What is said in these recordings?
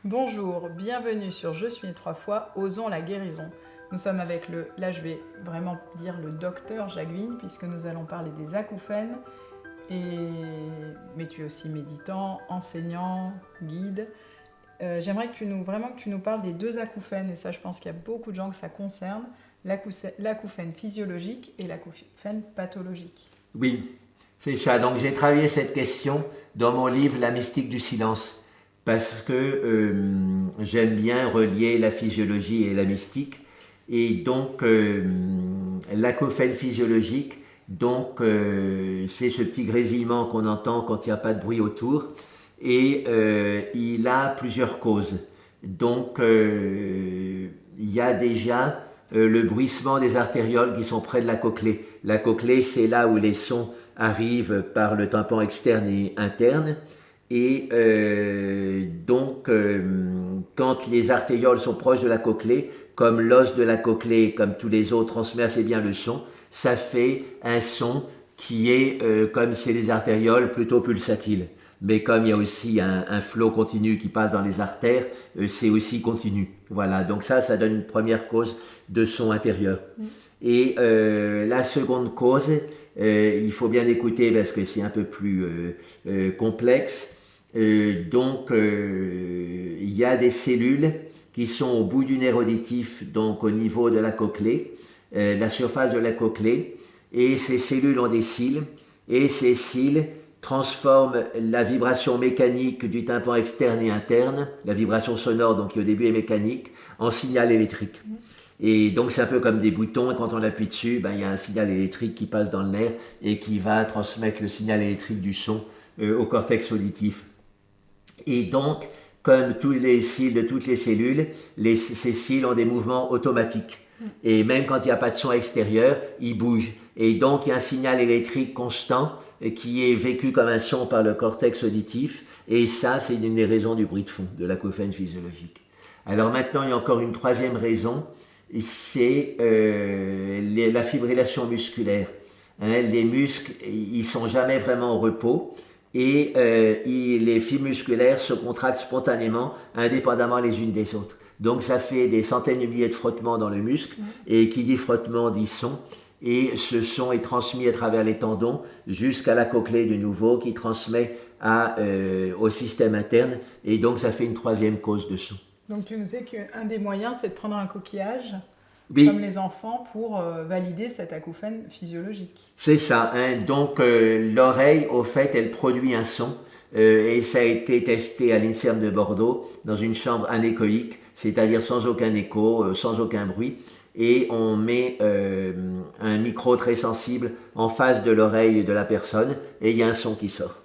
Bonjour, bienvenue sur Je suis né trois fois, osons la guérison. Nous sommes avec là je vais vraiment dire le docteur Jacques Vigne, puisque nous allons parler des acouphènes. Mais tu es aussi méditant, enseignant, guide. J'aimerais que tu nous parles des deux acouphènes, et ça je pense qu'il y a beaucoup de gens que ça concerne, l'acouphène physiologique et l'acouphène pathologique. Oui, c'est ça. Donc j'ai travaillé cette question dans mon livre La mystique du silence parce que j'aime bien relier la physiologie et la mystique. Et donc l'acouphène physiologique, c'est ce petit grésillement qu'on entend quand il n'y a pas de bruit autour. Et il a plusieurs causes. Donc il y a déjà le bruissement des artérioles qui sont près de la cochlée. La cochlée, c'est là où les sons arrivent par le tympan externe et interne. Et quand les artérioles sont proches de la cochlée, comme l'os de la cochlée, comme tous les autres, transmet assez bien le son, ça fait un son qui est, comme c'est les artérioles, plutôt pulsatile. Mais comme il y a aussi un flot continu qui passe dans les artères, c'est aussi continu. Voilà, donc ça donne une première cause de son intérieur. Et la seconde cause, il faut bien écouter parce que c'est un peu plus complexe. Il y a des cellules qui sont au bout du nerf auditif, donc au niveau de la cochlée, la surface de la cochlée, et ces cellules ont des cils, et ces cils transforme la vibration mécanique du tympan externe et interne, la vibration sonore donc qui au début est mécanique, en signal électrique. Et donc c'est un peu comme des boutons, et quand on appuie dessus, il y a un signal électrique qui passe dans le nerf et qui va transmettre le signal électrique du son au cortex auditif. Et donc, comme tous les cils de toutes les cellules, ces cils ont des mouvements automatiques. Et même quand il n'y a pas de son extérieur, ils bougent. Et donc il y a un signal électrique constant qui est vécu comme un son par le cortex auditif, et ça c'est une des raisons du bruit de fond, de l'acouphène physiologique. Alors maintenant il y a encore une troisième raison, c'est la fibrillation musculaire. Les muscles, ils sont jamais vraiment au repos, et les fibres musculaires se contractent spontanément, indépendamment les unes des autres. Donc ça fait des centaines de milliers de frottements dans le muscle, et qui dit frottement dit son. Et ce son est transmis à travers les tendons jusqu'à la cochlée de nouveau qui transmet au système interne, et donc ça fait une troisième cause de son. Donc tu nous sais qu'un des moyens c'est de prendre un coquillage, oui, comme les enfants, pour valider cet acouphène physiologique. C'est ça, donc l'oreille au fait elle produit un son, et ça a été testé à l'INSERM de Bordeaux dans une chambre anéchoïque, c'est-à-dire sans aucun écho, sans aucun bruit. Et on met un micro très sensible en face de l'oreille de la personne, et il y a un son qui sort.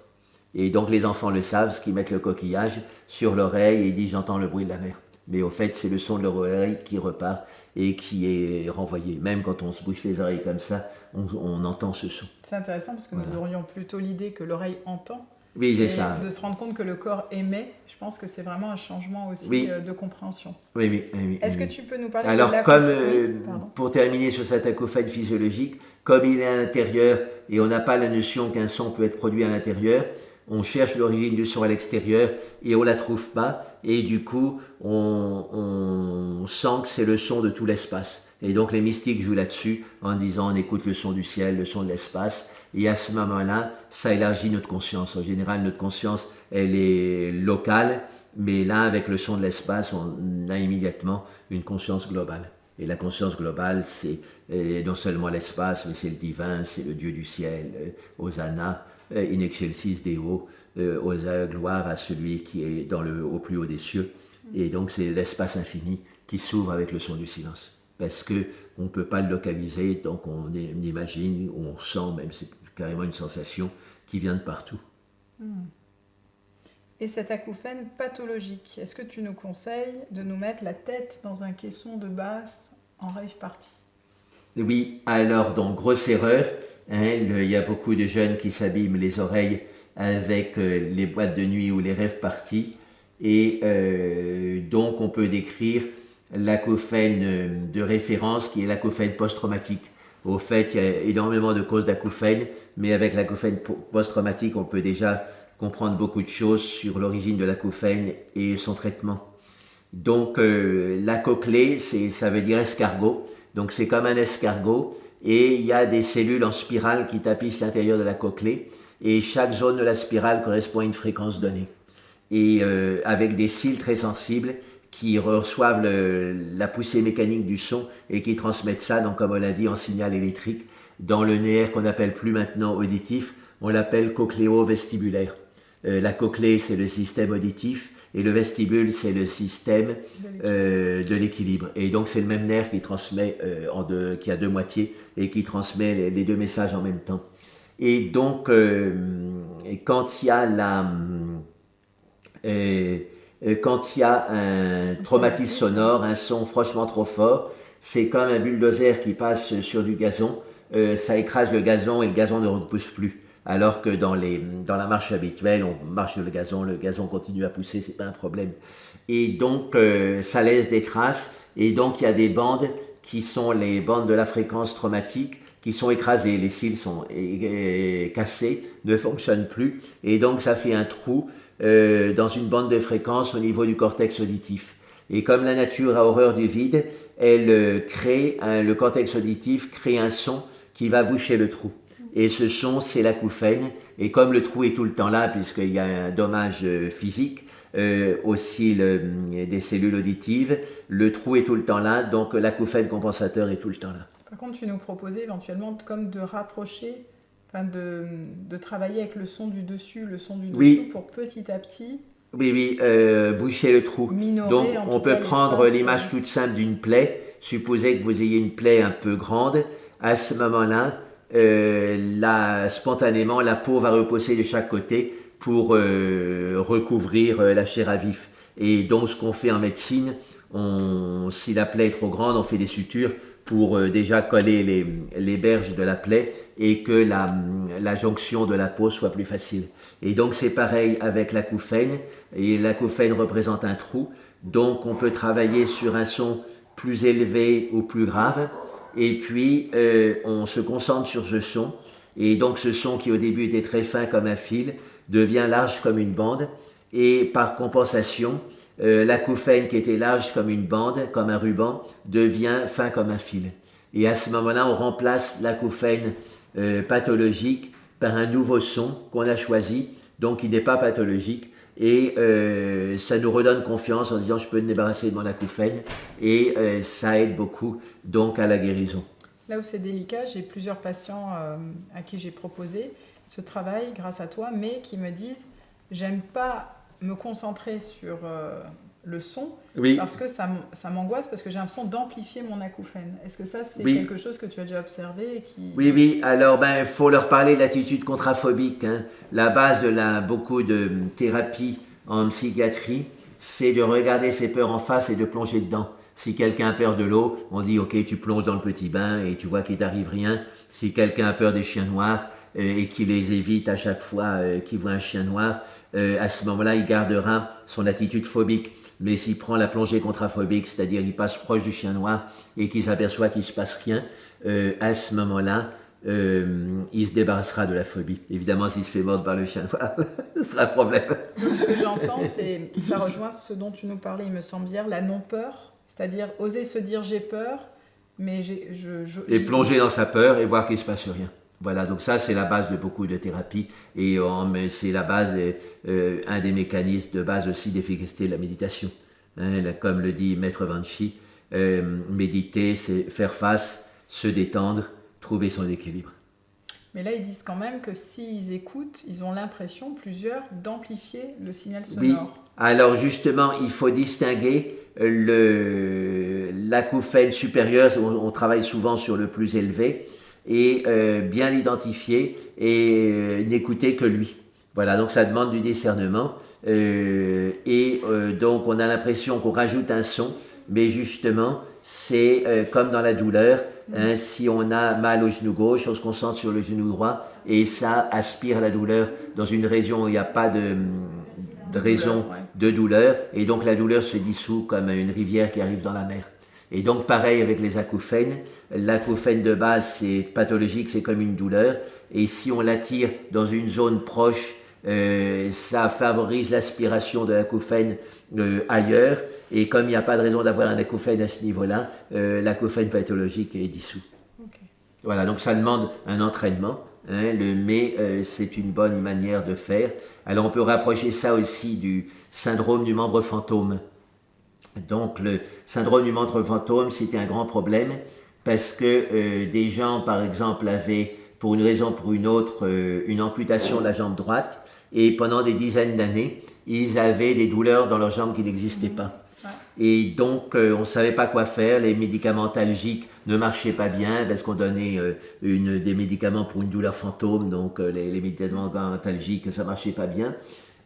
Et donc les enfants le savent, parce qu'ils mettent le coquillage sur l'oreille et ils disent j'entends le bruit de la mer. Mais au fait c'est le son de leur oreille qui repart et qui est renvoyé. Même quand on se bouche les oreilles comme ça, on entend ce son. C'est intéressant parce que nous aurions plutôt l'idée que l'oreille entend. Oui, c'est ça. De se rendre compte que le corps émet, je pense que c'est vraiment un changement aussi de compréhension. Oui. Est-ce que tu peux nous parler Alors, de pour terminer sur cet acouphène physiologique, comme il est à l'intérieur et on n'a pas la notion qu'un son peut être produit à l'intérieur, on cherche l'origine du son à l'extérieur et on ne la trouve pas, et du coup on sent que c'est le son de tout l'espace. Et donc les mystiques jouent là-dessus en disant on écoute le son du ciel, le son de l'espace, et à ce moment-là ça élargit notre conscience. En général notre conscience elle est locale, mais là avec le son de l'espace on a immédiatement une conscience globale. Et la conscience globale, c'est non seulement l'espace, mais c'est le divin, c'est le Dieu du ciel, Hosanna, in excelsis Deo, gloire à celui qui est au plus haut des cieux. Et donc c'est l'espace infini qui s'ouvre avec le son du silence. Parce qu'on ne peut pas le localiser, donc on imagine, ou on sent, même c'est carrément une sensation qui vient de partout. Et cet acouphène pathologique, est-ce que tu nous conseilles de nous mettre la tête dans un caisson de basse en rave party? Oui, alors donc grosse erreur, il y a beaucoup de jeunes qui s'abîment les oreilles avec les boîtes de nuit ou les rave parties, et donc on peut décrire l'acouphène de référence qui est l'acouphène post-traumatique. Au fait, il y a énormément de causes d'acouphènes, mais avec l'acouphène post-traumatique, on peut déjà comprendre beaucoup de choses sur l'origine de l'acouphène et son traitement. Donc la cochlée, ça veut dire escargot. Donc c'est comme un escargot et il y a des cellules en spirale qui tapissent l'intérieur de la cochlée et chaque zone de la spirale correspond à une fréquence donnée. Et avec des cils très sensibles qui reçoivent la poussée mécanique du son et qui transmettent ça, donc comme on l'a dit, en signal électrique dans le nerf qu'on n'appelle plus maintenant auditif, on l'appelle cochléo-vestibulaire. La cochlée, c'est le système auditif et le vestibule, c'est le système de l'équilibre. Et donc, c'est le même nerf qui transmet, qui a deux moitiés et qui transmet les deux messages en même temps. Et donc, quand il y a un traumatisme sonore, un son franchement trop fort, c'est comme un bulldozer qui passe sur du gazon, ça écrase le gazon et le gazon ne repousse plus. Alors que dans la marche habituelle, on marche sur le gazon continue à pousser, c'est pas un problème. Et donc, ça laisse des traces, et donc il y a des bandes qui sont les bandes de la fréquence traumatique, qui sont écrasées, les cils sont cassés, ne fonctionnent plus, et donc ça fait un trou dans une bande de fréquence au niveau du cortex auditif. Et comme la nature a horreur du vide, le cortex auditif crée un son qui va boucher le trou. Et ce son, c'est l'acouphène. Et comme le trou est tout le temps là, puisqu'il y a un dommage physique, aussi des cellules auditives, le trou est tout le temps là, donc l'acouphène compensateur est tout le temps là. Par contre, tu nous proposais éventuellement comme de rapprocher, enfin de travailler avec le son du dessus, Oui. Pour petit à petit... Oui, boucher le trou. Minorer, donc on peut prendre l'image toute simple d'une plaie. Supposez que vous ayez une plaie un peu grande. À ce moment-là, spontanément, la peau va repousser de chaque côté pour recouvrir la chair à vif. Et donc, ce qu'on fait en médecine, si la plaie est trop grande, on fait des sutures pour déjà coller les berges de la plaie et que la jonction de la peau soit plus facile. Et donc, c'est pareil avec l'acouphène. Et l'acouphène représente un trou. Donc, on peut travailler sur un son plus élevé ou plus grave. Et puis, on se concentre sur ce son. Et donc, ce son qui au début était très fin comme un fil devient large comme une bande. Et par compensation, l'acouphène qui était large comme une bande, comme un ruban, devient fin comme un fil. Et à ce moment-là, on remplace l'acouphène pathologique par un nouveau son qu'on a choisi, donc qui n'est pas pathologique. Et ça nous redonne confiance en disant je peux me débarrasser de mon acouphène et ça aide beaucoup donc à la guérison. Là où c'est délicat, j'ai plusieurs patients à qui j'ai proposé ce travail grâce à toi, mais qui me disent j'aime pas me concentrer sur le son parce que ça m'angoisse parce que j'ai l'impression d'amplifier mon acouphène. Est-ce que ça c'est quelque chose que tu as déjà observé et qui... Oui, alors il faut leur parler de l'attitude contraphobique. Hein. La base de beaucoup de thérapies en psychiatrie, c'est de regarder ses peurs en face et de plonger dedans. Si quelqu'un a peur de l'eau, on dit ok, tu plonges dans le petit bain et tu vois qu'il t'arrive rien. Si quelqu'un a peur des chiens noirs et qu'il les évite à chaque fois qu'il voit un chien noir, à ce moment-là, il gardera son attitude phobique. Mais s'il prend la plongée contraphobique, c'est-à-dire il passe proche du chien noir et qu'il s'aperçoit qu'il ne se passe rien, à ce moment-là, il se débarrassera de la phobie. Évidemment, s'il se fait mordre par le chien noir, ce sera un problème. Donc, ce que j'entends, ça rejoint ce dont tu nous parlais, il me semble hier, la non-peur, c'est-à-dire oser se dire j'ai peur, mais et plonger dans sa peur et voir qu'il ne se passe rien. Voilà, donc ça c'est la base de beaucoup de thérapies et c'est la base, un des mécanismes de base aussi d'efficacité de la méditation. Hein, comme le dit Maître Vanchi, méditer c'est faire face, se détendre, trouver son équilibre. Mais là ils disent quand même que s'ils écoutent, ils ont l'impression, plusieurs, d'amplifier le signal sonore. Oui, alors justement il faut distinguer l'acouphène supérieur, on travaille souvent sur le plus élevé, et bien l'identifier et n'écouter que lui. Voilà, donc ça demande du discernement donc on a l'impression qu'on rajoute un son, mais justement c'est comme dans la douleur, hein, si on a mal au genou gauche, on se concentre sur le genou droit et ça aspire la douleur dans une région où il n'y a pas de raison de douleur et donc la douleur se dissout comme une rivière qui arrive dans la mer. Et donc pareil avec les acouphènes, l'acouphène de base c'est pathologique, c'est comme une douleur et si on l'attire dans une zone proche ça favorise l'aspiration de l'acouphène ailleurs, et comme il n'y a pas de raison d'avoir un acouphène à ce niveau-là, l'acouphène pathologique est dissous. Ok. Voilà, donc ça demande un entraînement, hein, mais c'est une bonne manière de faire. Alors on peut rapprocher ça aussi du syndrome du membre fantôme. Donc le syndrome du membre fantôme, c'était un grand problème parce que des gens, par exemple, avaient, pour une raison ou pour une autre, une amputation de la jambe droite, et pendant des dizaines d'années, ils avaient des douleurs dans leur jambe qui n'existaient pas. Et donc, on ne savait pas quoi faire, les médicaments antalgiques ne marchaient pas bien parce qu'on donnait des médicaments pour une douleur fantôme, donc les médicaments antalgiques, ça ne marchait pas bien.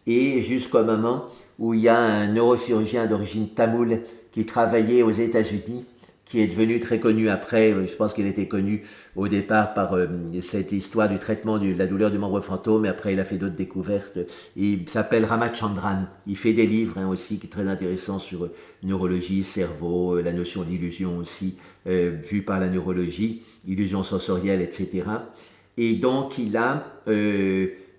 Et jusqu'au moment où il y a un neurochirurgien d'origine tamoule qui travaillait aux États-Unis, qui est devenu très connu après, je pense qu'il était connu au départ par cette histoire du traitement de la douleur du membre fantôme, et après il a fait d'autres découvertes. Il s'appelle Ramachandran, il fait des livres aussi qui sont très intéressants sur neurologie, cerveau, la notion d'illusion aussi, vue par la neurologie, illusion sensorielle, etc. Et donc il a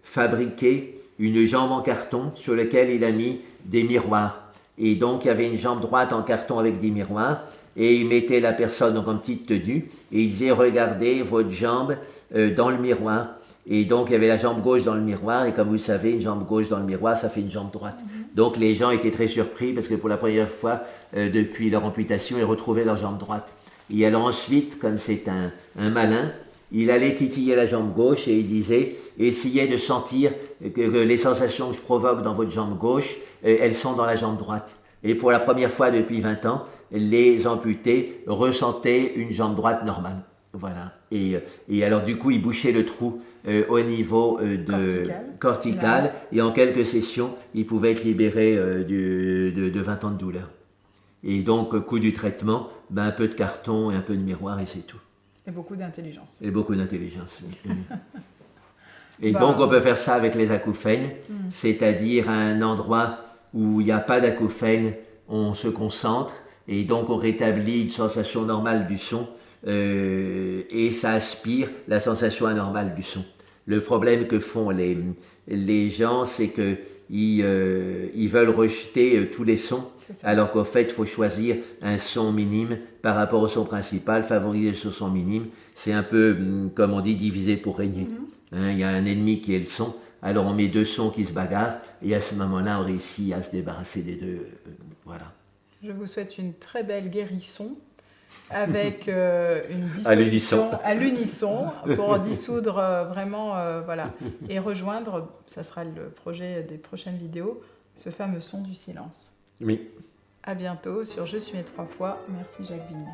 fabriqué une jambe en carton sur laquelle il a mis des miroirs. Et donc il y avait une jambe droite en carton avec des miroirs, et il mettait la personne en petite tenue, et il disait regardez votre jambe dans le miroir. Et donc il y avait la jambe gauche dans le miroir, et comme vous le savez, une jambe gauche dans le miroir, ça fait une jambe droite. Donc les gens étaient très surpris parce que pour la première fois depuis leur amputation, ils retrouvaient leur jambe droite. Et alors ensuite, comme c'est un malin, il allait titiller la jambe gauche et il disait essayez de sentir que les sensations que je provoque dans votre jambe gauche, elles sont dans la jambe droite. Et pour la première fois depuis 20 ans, les amputés ressentaient une jambe droite normale. Voilà. Et alors du coup, il bouchait le trou au niveau cortical, et en quelques sessions, il pouvait être libéré de 20 ans de douleur. Et donc, coût du traitement, un peu de carton et un peu de miroir, et c'est tout. Et beaucoup d'intelligence. Et beaucoup d'intelligence, oui. Et donc, on peut faire ça avec les acouphènes, c'est-à-dire à un endroit où il n'y a pas d'acouphènes, on se concentre, et donc on rétablit une sensation normale du son, et ça aspire la sensation anormale du son. Le problème que font les gens, c'est qu'ils veulent rejeter tous les sons, alors qu'en fait, il faut choisir un son minime par rapport au son principal, favoriser ce son minime. C'est un peu, comme on dit, diviser pour régner. Hein, il y a un ennemi qui est le son, alors on met deux sons qui se bagarrent, et à ce moment-là, on réussit à se débarrasser des deux. Voilà. Je vous souhaite une très belle guérisson avec une dissolution à l'unisson pour dissoudre vraiment, voilà, et rejoindre, ça sera le projet des prochaines vidéos, ce fameux son du silence. Oui. À bientôt sur Je suis mes 3 fois. Merci Jacques Vigne.